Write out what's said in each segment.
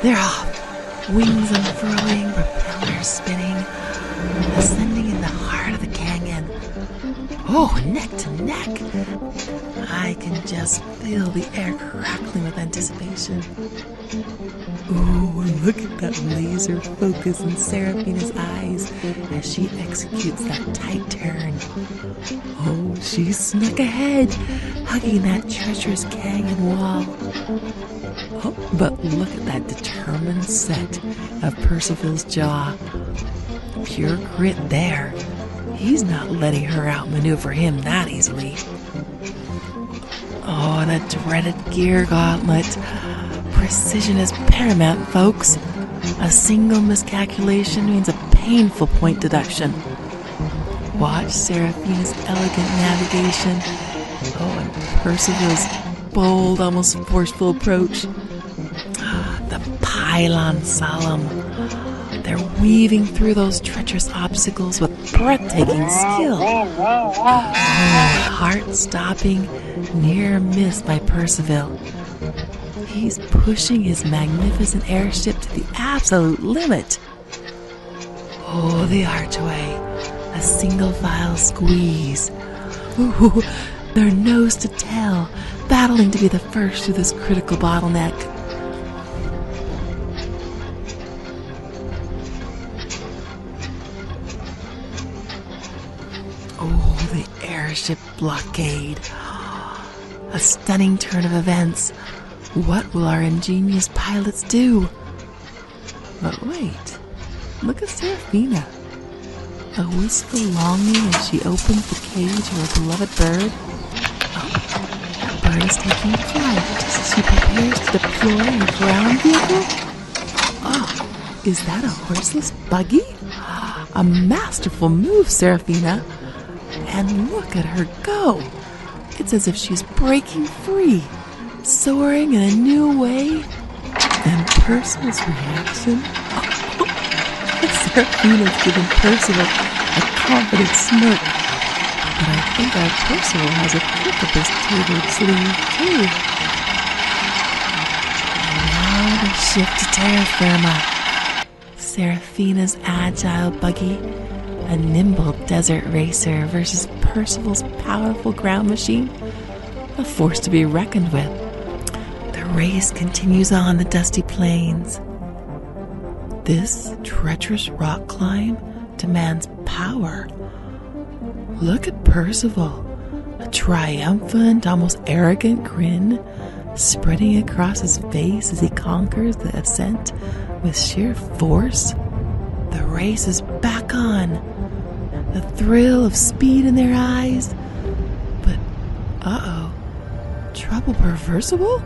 They're off, wings unfurling, propellers spinning, ascending in the heart of the canyon. Oh, neck to neck. I can just feel the air crackling with anticipation. Ooh, look at that laser focus in Seraphina's eyes as she executes that tight turn. Oh, she snuck ahead, hugging that treacherous canyon wall. Oh, but look at that determined set of Percival's jaw. Pure grit there. He's not letting her outmaneuver him that easily. Oh, the dreaded gear gauntlet. Precision is paramount, folks. A single miscalculation means a painful point deduction. Watch Seraphina's elegant navigation. Oh, and Percival's bold, almost forceful approach. The Pylon Slalom. They're weaving through those treacherous obstacles with breathtaking skill. Oh, heart-stopping near miss by Percival. He's pushing his magnificent airship to the absolute limit. Oh, the Archway. A single-file squeeze. Ooh, they're nose to tail, battling to be the first through this critical bottleneck. Oh, the airship blockade. A stunning turn of events. What will our ingenious pilots do? But wait, look at Seraphina. A wistful longing as she opens the cage of her beloved bird. Oh, that bird is taking flight just as she prepares to deploy her ground vehicle. Oh, is that a horseless buggy? A masterful move, Seraphina. And look at her go. It's as if she's breaking free, soaring in a new way. And Percival's reaction? Seraphina's giving Percival a confident smirk. But I think our Percival has a trick up his tabled sleeve, too. And now the shift to terra firma. Seraphina's agile buggy, a nimble desert racer versus Percival's powerful ground machine, a force to be reckoned with. The race continues on the dusty plains. This treacherous rock climb demands power. Look at Percival, a triumphant, almost arrogant grin spreading across his face as he conquers the ascent with sheer force. The race is back on, the thrill of speed in their eyes. But, trouble Percival?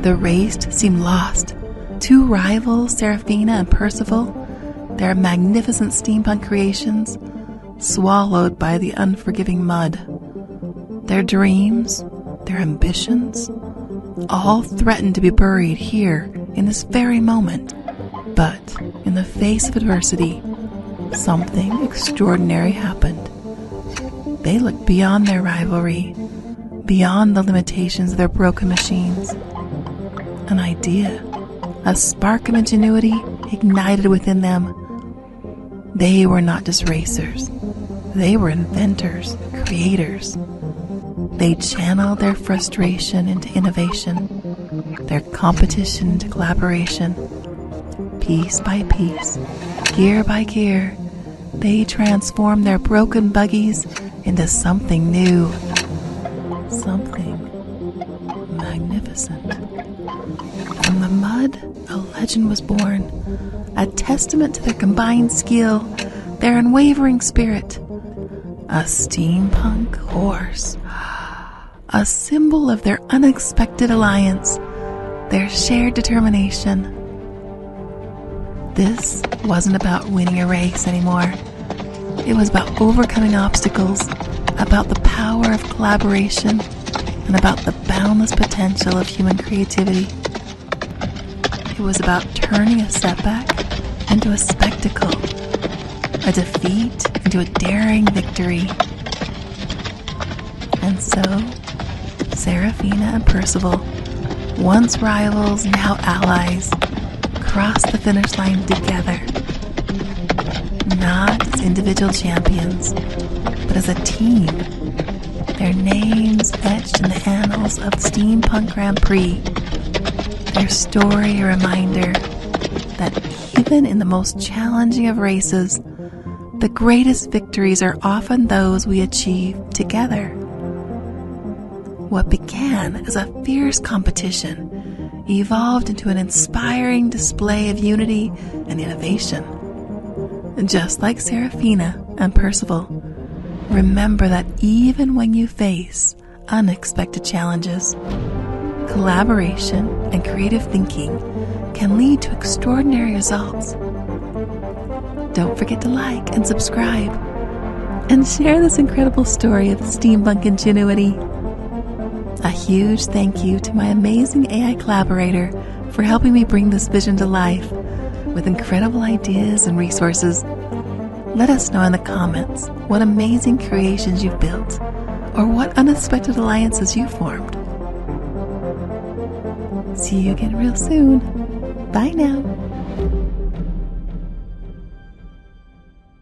The race seemed lost. Two rivals, Seraphina and Percival, their magnificent steampunk creations, swallowed by the unforgiving mud. Their dreams, their ambitions, all threatened to be buried here in this very moment. But in the face of adversity, something extraordinary happened. They looked beyond their rivalry, beyond the limitations of their broken machines. An idea, a spark of ingenuity ignited within them. They were not just racers. They were inventors, creators. They channeled their frustration into innovation, their competition into collaboration. Piece by piece, gear by gear, they transformed their broken buggies into something new, something magnificent. From the mud, a legend was born, a testament to their combined skill, their unwavering spirit. A steampunk horse, a symbol of their unexpected alliance, their shared determination. This wasn't about winning a race anymore. It was about overcoming obstacles, about the power of collaboration, and about the boundless potential of human creativity. It was about turning a setback into a spectacle, a defeat into a daring victory. And so, Seraphina and Percival, once rivals, now allies, cross the finish line together, not as individual champions, but as a team. Their names etched in the annals of the Steampunk Grand Prix. Their story a reminder that even in the most challenging of races, the greatest victories are often those we achieve together. What began as a fierce competition evolved into an inspiring display of unity and innovation. Just like Seraphina and Percival, remember that even when you face unexpected challenges, collaboration and creative thinking can lead to extraordinary results. Don't forget to like and subscribe, and share this incredible story of Steampunk Ingenuity. A huge thank you to my amazing AI collaborator for helping me bring this vision to life with incredible ideas and resources. Let us know in the comments what amazing creations you've built or what unexpected alliances you formed. See you again real soon. Bye now.